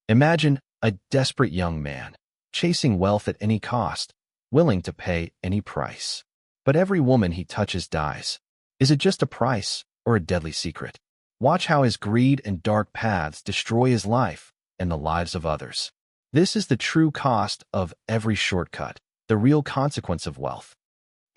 Imagine a desperate young man, chasing wealth at any cost, willing to pay any price. But every woman he touches dies. Is it just a price or a deadly secret? Watch how his greed and dark paths destroy his life and the lives of others. This is the true cost of every shortcut, the real consequence of wealth.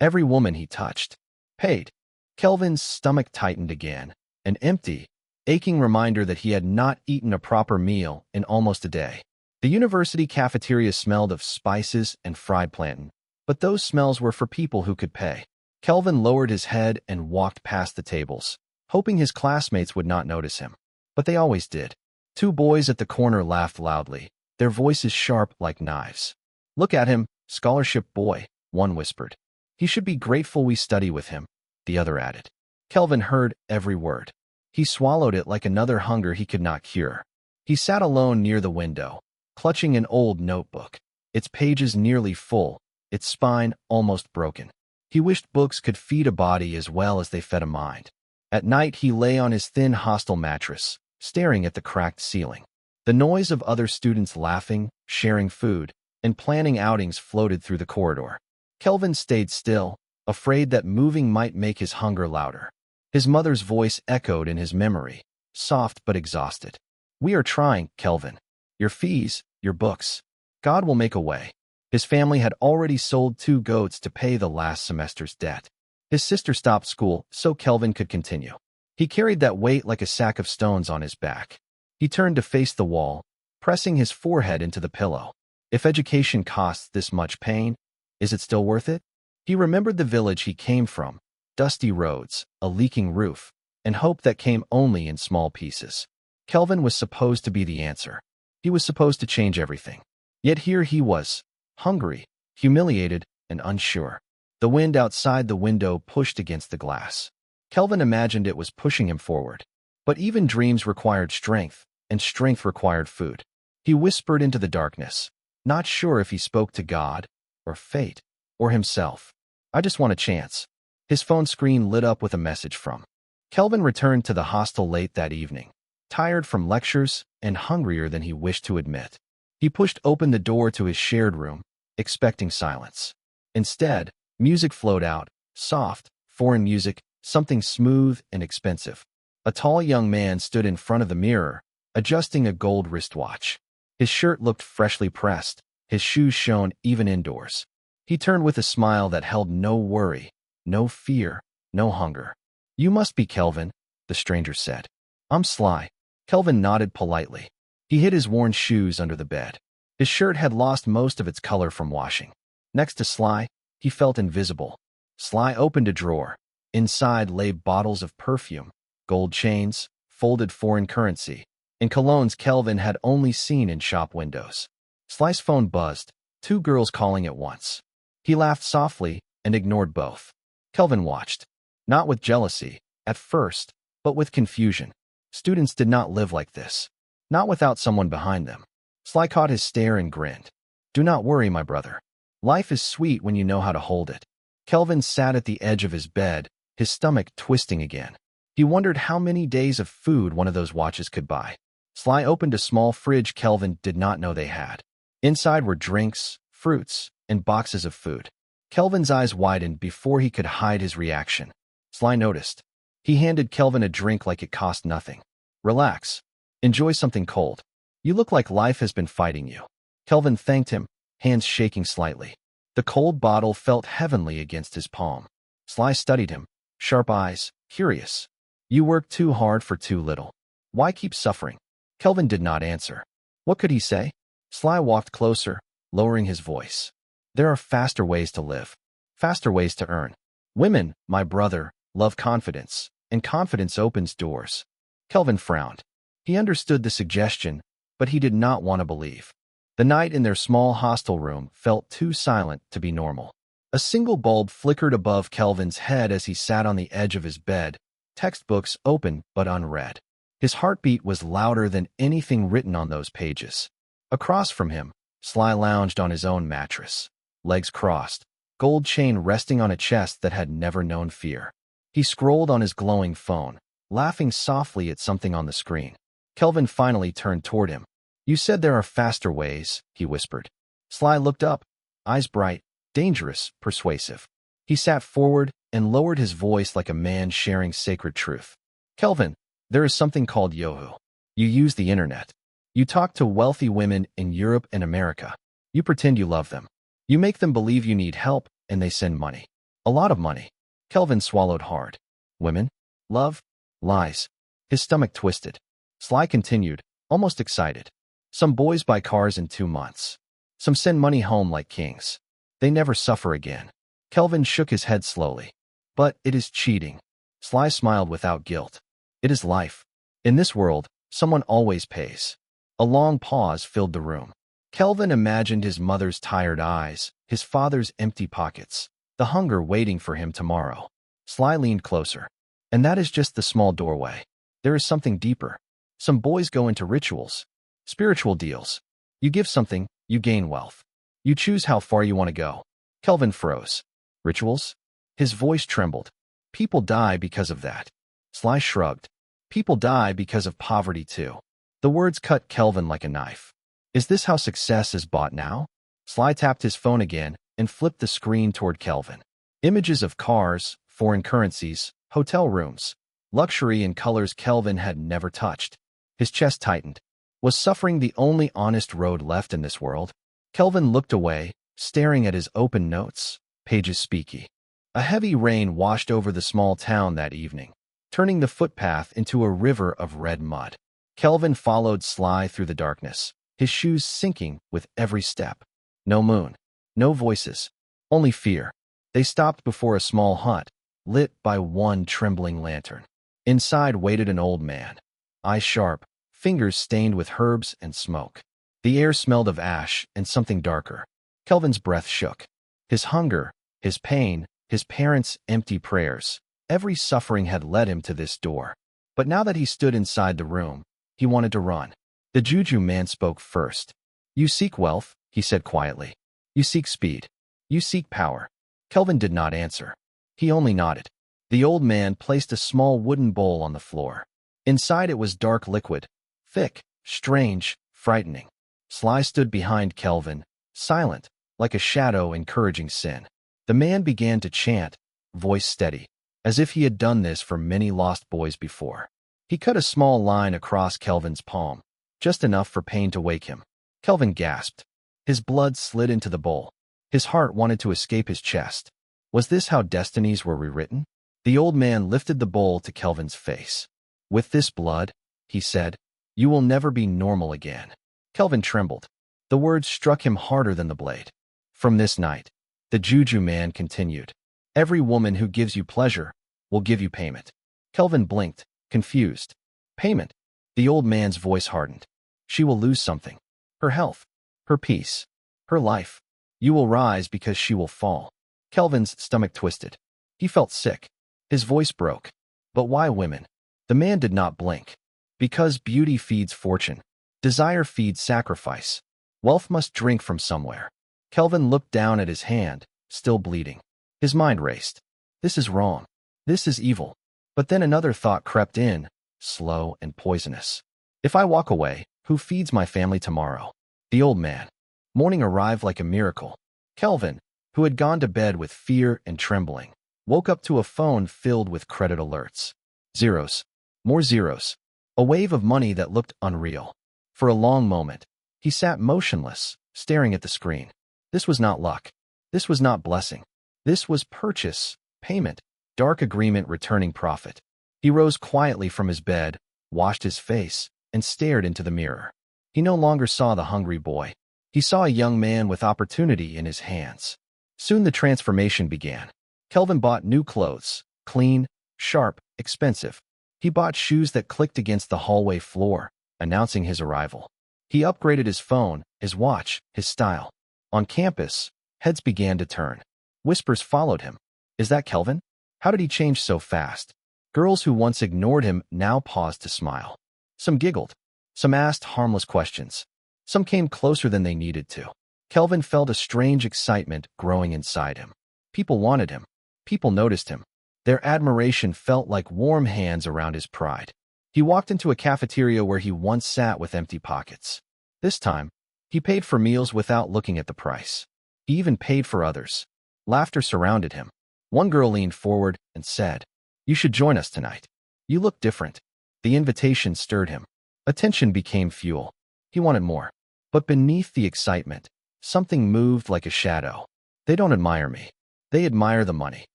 Every woman he touched paid. Kelvin's stomach tightened again, an empty, aching reminder that he had not eaten a proper meal in almost a day. The university cafeteria smelled of spices and fried plantain, but those smells were for people who could pay. Kelvin lowered his head and walked past the tables, hoping his classmates would not notice him. But they always did. Two boys at the corner laughed loudly, their voices sharp like knives. "Look at him, scholarship boy," one whispered. "He should be grateful we study with him," the other added. Kelvin heard every word. He swallowed it like another hunger he could not cure. He sat alone near the window, clutching an old notebook, its pages nearly full, its spine almost broken. He wished books could feed a body as well as they fed a mind. At night he lay on his thin hostel mattress, staring at the cracked ceiling. The noise of other students laughing, sharing food, and planning outings floated through the corridor. Kelvin stayed still, afraid that moving might make his hunger louder. His mother's voice echoed in his memory, soft but exhausted. "We are trying, Kelvin. Your fees, your books. God will make a way." His family had already sold 2 goats to pay the last semester's debt. His sister stopped school so Kelvin could continue. He carried that weight like a sack of stones on his back. He turned to face the wall, pressing his forehead into the pillow. If education costs this much pain, is it still worth it? He remembered the village he came from, dusty roads, a leaking roof, and hope that came only in small pieces. Kelvin was supposed to be the answer. He was supposed to change everything. Yet here he was, hungry, humiliated, and unsure. The wind outside the window pushed against the glass. Kelvin imagined it was pushing him forward. But even dreams required strength, and strength required food. He whispered into the darkness, not sure if he spoke to God, or fate, or himself. "I just want a chance." His phone screen lit up with a message from. Kelvin returned to the hostel late that evening, tired from lectures and hungrier than he wished to admit. He pushed open the door to his shared room, expecting silence. Instead, music flowed out, soft, foreign music, something smooth and expensive. A tall young man stood in front of the mirror, adjusting a gold wristwatch. His shirt looked freshly pressed, his shoes shone even indoors. He turned with a smile that held no worry, no fear, no hunger. "You must be Kelvin," the stranger said. "I'm Sly." Kelvin nodded politely. He hid his worn shoes under the bed. His shirt had lost most of its color from washing. Next to Sly, he felt invisible. Sly opened a drawer. Inside lay bottles of perfume, gold chains, folded foreign currency, and colognes Kelvin had only seen in shop windows. Sly's phone buzzed, 2 girls calling at once. He laughed softly and ignored both. Kelvin watched, not with jealousy, at first, but with confusion. Students did not live like this. Not without someone behind them. Sly caught his stare and grinned. "Do not worry, my brother. Life is sweet when you know how to hold it." Kelvin sat at the edge of his bed, his stomach twisting again. He wondered how many days of food one of those watches could buy. Sly opened a small fridge Kelvin did not know they had. Inside were drinks, fruits, and boxes of food. Kelvin's eyes widened before he could hide his reaction. Sly noticed. He handed Kelvin a drink like it cost nothing. "Relax. Enjoy something cold. You look like life has been fighting you." Kelvin thanked him, hands shaking slightly. The cold bottle felt heavenly against his palm. Sly studied him, sharp eyes, curious. "You work too hard for too little. Why keep suffering?" Kelvin did not answer. What could he say? Sly walked closer, lowering his voice. "There are faster ways to live, faster ways to earn. Women, my brother, love confidence, and confidence opens doors." Kelvin frowned. He understood the suggestion, but he did not want to believe. The night in their small hostel room felt too silent to be normal. A single bulb flickered above Kelvin's head as he sat on the edge of his bed, textbooks open but unread. His heartbeat was louder than anything written on those pages. Across from him, Sly lounged on his own mattress, legs crossed, gold chain resting on a chest that had never known fear. He scrolled on his glowing phone, laughing softly at something on the screen. Kelvin finally turned toward him. You said there are faster ways, he whispered. Sly looked up, eyes bright, dangerous, persuasive. He sat forward and lowered his voice like a man sharing sacred truth. Kelvin, there is something called Yahoo. You use the internet. You talk to wealthy women in Europe and America. You pretend you love them. You make them believe you need help, and they send money. A lot of money. Kelvin swallowed hard. Women? Love? Lies. His stomach twisted. Sly continued, almost excited. Some boys buy cars in 2 months. Some send money home like kings. They never suffer again. Kelvin shook his head slowly. But it is cheating. Sly smiled without guilt. It is life. In this world, someone always pays. A long pause filled the room. Kelvin imagined his mother's tired eyes, his father's empty pockets, the hunger waiting for him tomorrow. Sly leaned closer. And that is just the small doorway. There is something deeper. Some boys go into rituals, spiritual deals. You give something, you gain wealth. You choose how far you want to go. Kelvin froze. Rituals? His voice trembled. People die because of that. Sly shrugged. People die because of poverty too. The words cut Kelvin like a knife. Is this how success is bought now? Sly tapped his phone again and flipped the screen toward Kelvin. Images of cars, foreign currencies, hotel rooms, luxury in colors Kelvin had never touched. His chest tightened. Was suffering the only honest road left in this world? Kelvin looked away, staring at his open notes, pages speaky. A heavy rain washed over the small town that evening, turning the footpath into a river of red mud. Kelvin followed Sly through the darkness, his shoes sinking with every step. No moon, no voices, only fear. They stopped before a small hut, lit by one trembling lantern. Inside waited an old man, eyes sharp, fingers stained with herbs and smoke. The air smelled of ash and something darker. Kelvin's breath shook. His hunger, his pain, his parents' empty prayers. Every suffering had led him to this door. But now that he stood inside the room, he wanted to run. The juju man spoke first. You seek wealth, he said quietly. You seek speed. You seek power. Kelvin did not answer. He only nodded. The old man placed a small wooden bowl on the floor. Inside it was dark liquid, thick, strange, frightening. Sly stood behind Kelvin, silent, like a shadow encouraging sin. The man began to chant, voice steady, as if he had done this for many lost boys before. He cut a small line across Kelvin's palm, just enough for pain to wake him. Kelvin gasped. His blood slid into the bowl. His heart wanted to escape his chest. Was this how destinies were rewritten? The old man lifted the bowl to Kelvin's face. With this blood, he said, you will never be normal again. Kelvin trembled. The words struck him harder than the blade. From this night, the juju man continued. Every woman who gives you pleasure will give you payment. Kelvin blinked, confused. Payment? The old man's voice hardened. She will lose something. Her health, her peace, her life. You will rise because she will fall. Kelvin's stomach twisted. He felt sick. His voice broke. But why women? The man did not blink. Because beauty feeds fortune. Desire feeds sacrifice. Wealth must drink from somewhere. Kelvin looked down at his hand, still bleeding. His mind raced. This is wrong. This is evil. But then another thought crept in, slow and poisonous. If I walk away, who feeds my family tomorrow? The old man. Morning arrived like a miracle. Kelvin, who had gone to bed with fear and trembling, woke up to a phone filled with credit alerts. Zeros. More zeros. A wave of money that looked unreal. For a long moment, he sat motionless, staring at the screen. This was not luck. This was not blessing. This was purchase, payment, dark agreement returning profit. He rose quietly from his bed, washed his face, and stared into the mirror. He no longer saw the hungry boy. He saw a young man with opportunity in his hands. Soon the transformation began. Kelvin bought new clothes, clean, sharp, expensive. He bought shoes that clicked against the hallway floor, announcing his arrival. He upgraded his phone, his watch, his style. On campus, heads began to turn. Whispers followed him. Is that Kelvin? How did he change so fast? Girls who once ignored him now paused to smile. Some giggled. Some asked harmless questions. Some came closer than they needed to. Kelvin felt a strange excitement growing inside him. People wanted him. People noticed him. Their admiration felt like warm hands around his pride. He walked into a cafeteria where he once sat with empty pockets. This time, he paid for meals without looking at the price. He even paid for others. Laughter surrounded him. One girl leaned forward and said, "You should join us tonight. You look different." The invitation stirred him. Attention became fuel. He wanted more. But beneath the excitement, something moved like a shadow. They don't admire me. They admire the money.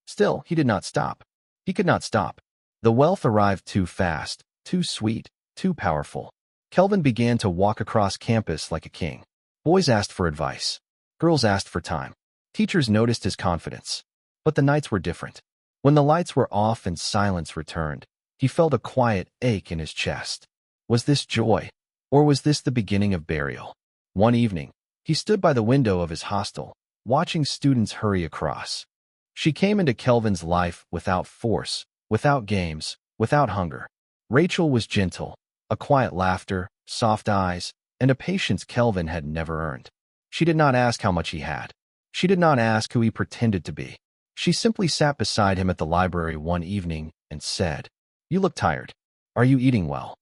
Still, he did not stop. He could not stop. The wealth arrived too fast, too sweet, too powerful. Kelvin began to walk across campus like a king. Boys asked for advice. Girls asked for time. Teachers noticed his confidence. But the nights were different. When the lights were off and silence returned, he felt a quiet ache in his chest. Was this joy? Or was this the beginning of burial? One evening, he stood by the window of his hostel, watching students hurry across. She came into Kelvin's life without force, without games, without hunger. Rachel was gentle, a quiet laughter, soft eyes, and a patience Kelvin had never earned. She did not ask how much he had. She did not ask who he pretended to be. She simply sat beside him at the library one evening and said, "You look tired. Are you eating well?"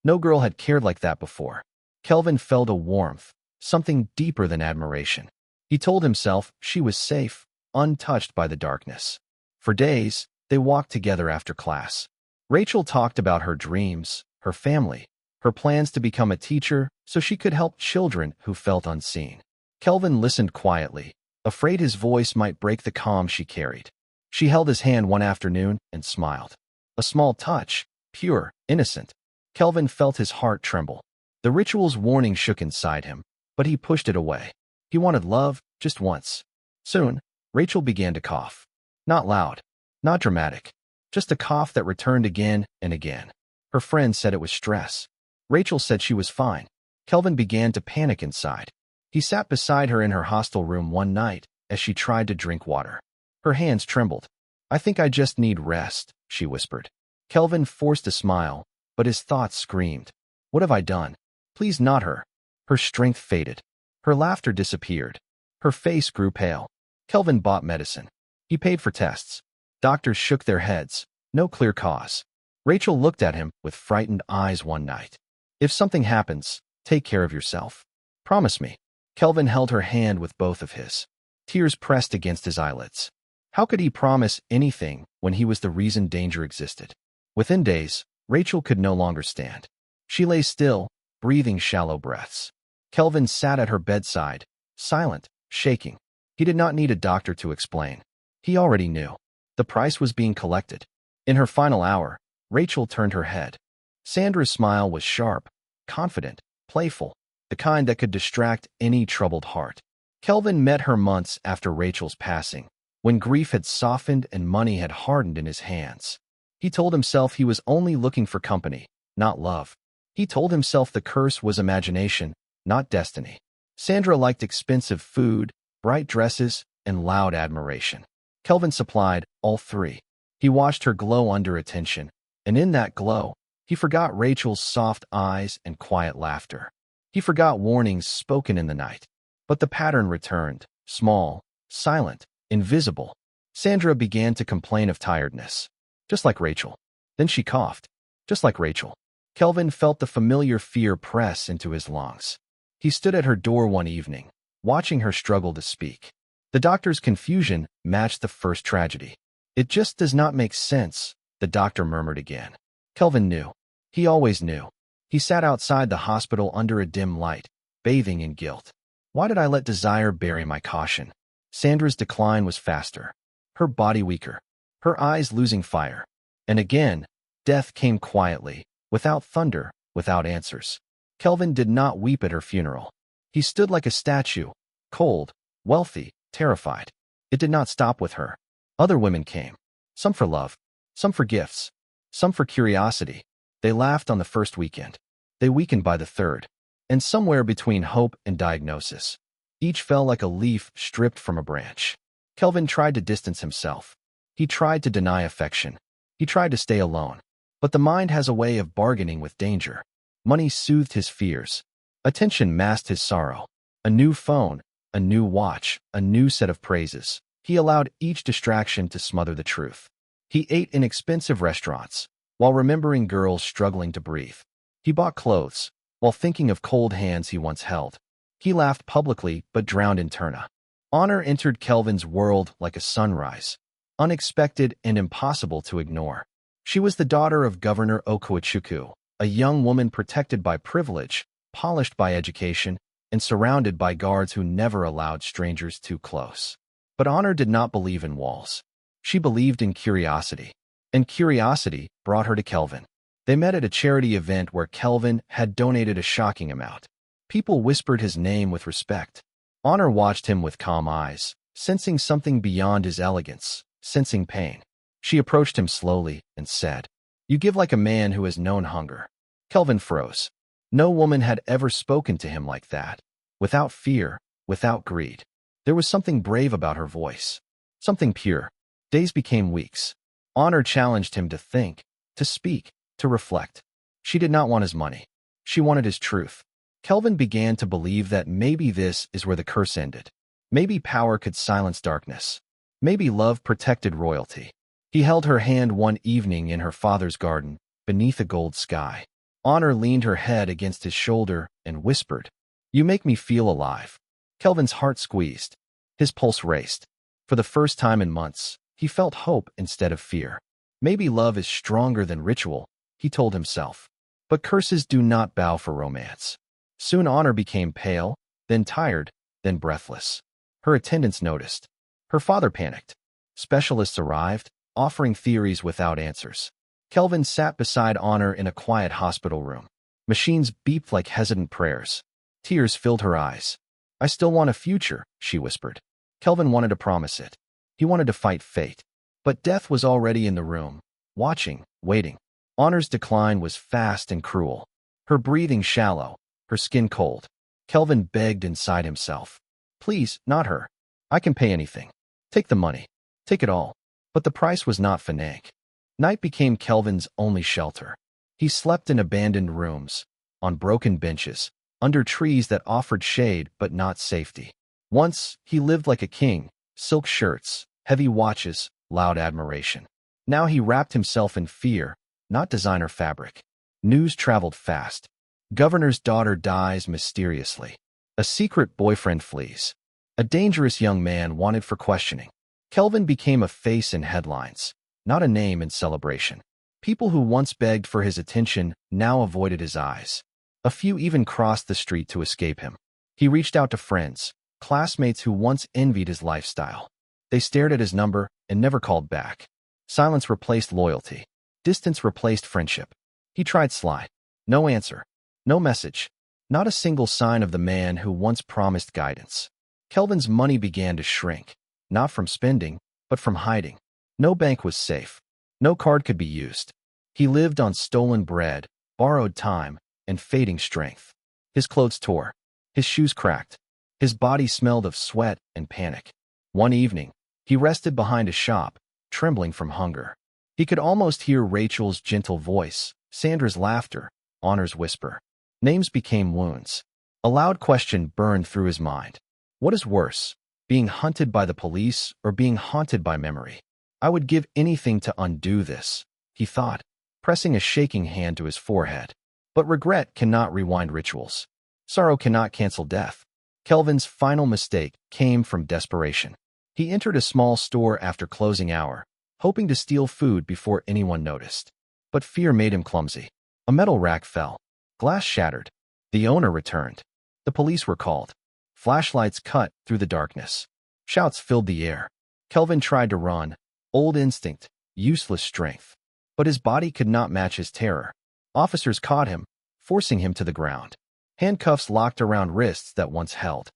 No girl had cared like that before. Kelvin felt a warmth, something deeper than admiration. He told himself she was safe, untouched by the darkness. For days, they walked together after class. Rachel talked about her dreams, her family, her plans to become a teacher so she could help children who felt unseen. Kelvin listened quietly, afraid his voice might break the calm she carried. She held his hand one afternoon and smiled. A small touch, pure, innocent. Kelvin felt his heart tremble. The ritual's warning shook inside him, but he pushed it away. He wanted love, just once. Soon, Rachel began to cough. Not loud, not dramatic, just a cough that returned again and again. Her friends said it was stress. Rachel said she was fine. Kelvin began to panic inside. He sat beside her in her hostel room one night as she tried to drink water. Her hands trembled. "I think I just need rest," she whispered. Kelvin forced a smile, but his thoughts screamed, "What have I done? Please not her." Her strength faded. Her laughter disappeared. Her face grew pale. Kelvin bought medicine. He paid for tests. Doctors shook their heads. No clear cause. Rachel looked at him with frightened eyes one night. "If something happens, take care of yourself. Promise me." Kelvin held her hand with both of his. Tears pressed against his eyelids. How could he promise anything when he was the reason danger existed? Within days, Rachel could no longer stand. She lay still, breathing shallow breaths. Kelvin sat at her bedside, silent, shaking. He did not need a doctor to explain. He already knew. The price was being collected. In her final hour, Rachel turned her head. Sandra's smile was sharp, confident, playful, the kind that could distract any troubled heart. Kelvin met her months after Rachel's passing, when grief had softened and money had hardened in his hands. He told himself he was only looking for company, not love. He told himself the curse was imagination, not destiny. Sandra liked expensive food, bright dresses, and loud admiration. Kelvin supplied all three. He watched her glow under attention, and in that glow, he forgot Rachel's soft eyes and quiet laughter. He forgot warnings spoken in the night. But the pattern returned, small, silent, invisible. Sandra began to complain of tiredness, just like Rachel. Then she coughed, just like Rachel. Kelvin felt the familiar fear press into his lungs. He stood at her door one evening, watching her struggle to speak. The doctor's confusion matched the first tragedy. "It just does not make sense," the doctor murmured again. Kelvin knew. He always knew. He sat outside the hospital under a dim light, bathing in guilt. Why did I let desire bury my caution? Sandra's decline was faster, her body weaker, her eyes losing fire. And again, death came quietly, without thunder, without answers. Kelvin did not weep at her funeral. He stood like a statue, cold, wealthy, terrified. It did not stop with her. Other women came, some for love, some for gifts, some for curiosity. They laughed on the first weekend. They weakened by the third. And somewhere between hope and diagnosis, each fell like a leaf stripped from a branch. Kelvin tried to distance himself. He tried to deny affection. He tried to stay alone. But the mind has a way of bargaining with danger. Money soothed his fears. Attention masked his sorrow. A new phone, a new watch, a new set of praises. He allowed each distraction to smother the truth. He ate in expensive restaurants, while remembering girls struggling to breathe. He bought clothes, while thinking of cold hands he once held. He laughed publicly but drowned in Turna. Honor entered Kelvin's world like a sunrise, unexpected and impossible to ignore. She was the daughter of Governor Okawachukwu, a young woman protected by privilege, polished by education, and surrounded by guards who never allowed strangers too close. But Honor did not believe in walls. She believed in curiosity, and curiosity brought her to Kelvin. They met at a charity event where Kelvin had donated a shocking amount. People whispered his name with respect. Honor watched him with calm eyes, sensing something beyond his elegance, sensing pain. She approached him slowly and said, "You give like a man who has known hunger." Kelvin froze. No woman had ever spoken to him like that, without fear, without greed. There was something brave about her voice, something pure. Days became weeks. Honor challenged him to think, to speak, to reflect. She did not want his money. She wanted his truth. Kelvin began to believe that maybe this is where the curse ended. Maybe power could silence darkness. Maybe love protected royalty. He held her hand one evening in her father's garden, beneath a gold sky. Honor leaned her head against his shoulder and whispered, "You make me feel alive." Kelvin's heart squeezed. His pulse raced. For the first time in months, he felt hope instead of fear. Maybe love is stronger than ritual, he told himself. But curses do not bow for romance. Soon Honor became pale, then tired, then breathless. Her attendants noticed. Her father panicked. Specialists arrived, offering theories without answers. Kelvin sat beside Honor in a quiet hospital room. Machines beeped like hesitant prayers. Tears filled her eyes. "I still want a future," she whispered. Kelvin wanted to promise it. He wanted to fight fate. But death was already in the room, watching, waiting. Honor's decline was fast and cruel. Her breathing shallow, her skin cold. Kelvin begged inside himself. "Please, not her. I can pay anything. Take the money. Take it all." But the price was not finite. Night became Kelvin's only shelter. He slept in abandoned rooms, on broken benches, under trees that offered shade but not safety. Once, he lived like a king, silk shirts, heavy watches, loud admiration. Now he wrapped himself in fear, not designer fabric. News traveled fast. Governor's daughter dies mysteriously. A secret boyfriend flees. A dangerous young man wanted for questioning. Kelvin became a face in headlines, not a name in celebration. People who once begged for his attention now avoided his eyes. A few even crossed the street to escape him. He reached out to friends, classmates who once envied his lifestyle. They stared at his number and never called back. Silence replaced loyalty. Distance replaced friendship. He tried Sly. No answer. No message. Not a single sign of the man who once promised guidance. Kelvin's money began to shrink, not from spending, but from hiding. No bank was safe. No card could be used. He lived on stolen bread, borrowed time, and fading strength. His clothes tore. His shoes cracked. His body smelled of sweat and panic. One evening, he rested behind a shop, trembling from hunger. He could almost hear Rachel's gentle voice, Sandra's laughter, Honor's whisper. Names became wounds. A loud question burned through his mind. What is worse, being hunted by the police or being haunted by memory? I would give anything to undo this, he thought, pressing a shaking hand to his forehead. But regret cannot rewind rituals. Sorrow cannot cancel death. Kelvin's final mistake came from desperation. He entered a small store after closing hour, hoping to steal food before anyone noticed. But fear made him clumsy. A metal rack fell. Glass shattered. The owner returned. The police were called. Flashlights cut through the darkness. Shouts filled the air. Kelvin tried to run. Old instinct, useless strength. But his body could not match his terror. Officers caught him, forcing him to the ground. Handcuffs locked around wrists that once held.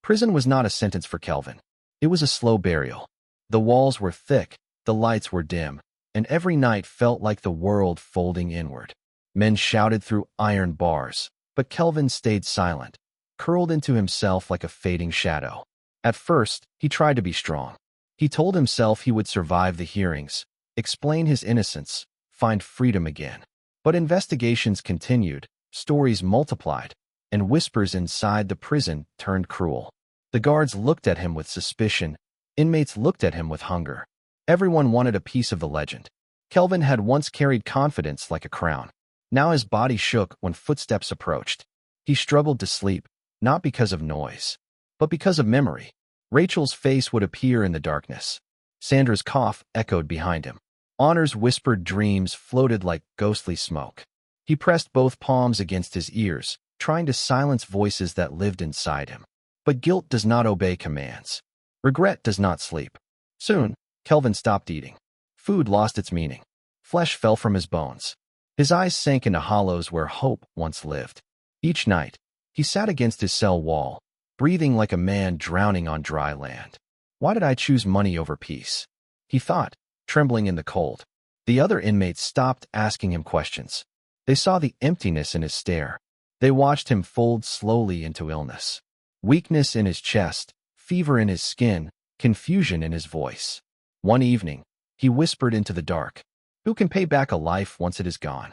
Prison was not a sentence for Kelvin. It was a slow burial. The walls were thick, the lights were dim, and every night felt like the world folding inward. Men shouted through iron bars, but Kelvin stayed silent, curled into himself like a fading shadow. At first, he tried to be strong. He told himself he would survive the hearings, explain his innocence, find freedom again. But investigations continued, stories multiplied, and whispers inside the prison turned cruel. The guards looked at him with suspicion. Inmates looked at him with hunger. Everyone wanted a piece of the legend. Kelvin had once carried confidence like a crown. Now his body shook when footsteps approached. He struggled to sleep, not because of noise, but because of memory. Rachel's face would appear in the darkness. Sandra's cough echoed behind him. Honor's whispered dreams floated like ghostly smoke. He pressed both palms against his ears, trying to silence voices that lived inside him. But guilt does not obey commands. Regret does not sleep. Soon, Kelvin stopped eating. Food lost its meaning. Flesh fell from his bones. His eyes sank into hollows where hope once lived. Each night, he sat against his cell wall, breathing like a man drowning on dry land. Why did I choose money over peace? He thought, trembling in the cold. The other inmates stopped asking him questions. They saw the emptiness in his stare. They watched him fold slowly into illness. Weakness in his chest, fever in his skin, confusion in his voice. One evening, he whispered into the dark, "Who can pay back a life once it is gone?"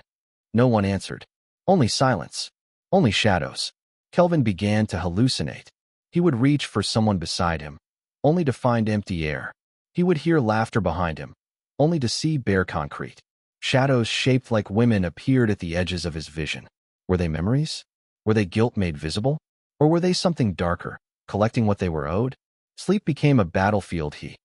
No one answered. Only silence. Only shadows. Kelvin began to hallucinate. He would reach for someone beside him, only to find empty air. He would hear laughter behind him, only to see bare concrete. Shadows shaped like women appeared at the edges of his vision. Were they memories? Were they guilt made visible? Or were they something darker, collecting what they were owed? Sleep became a battlefield he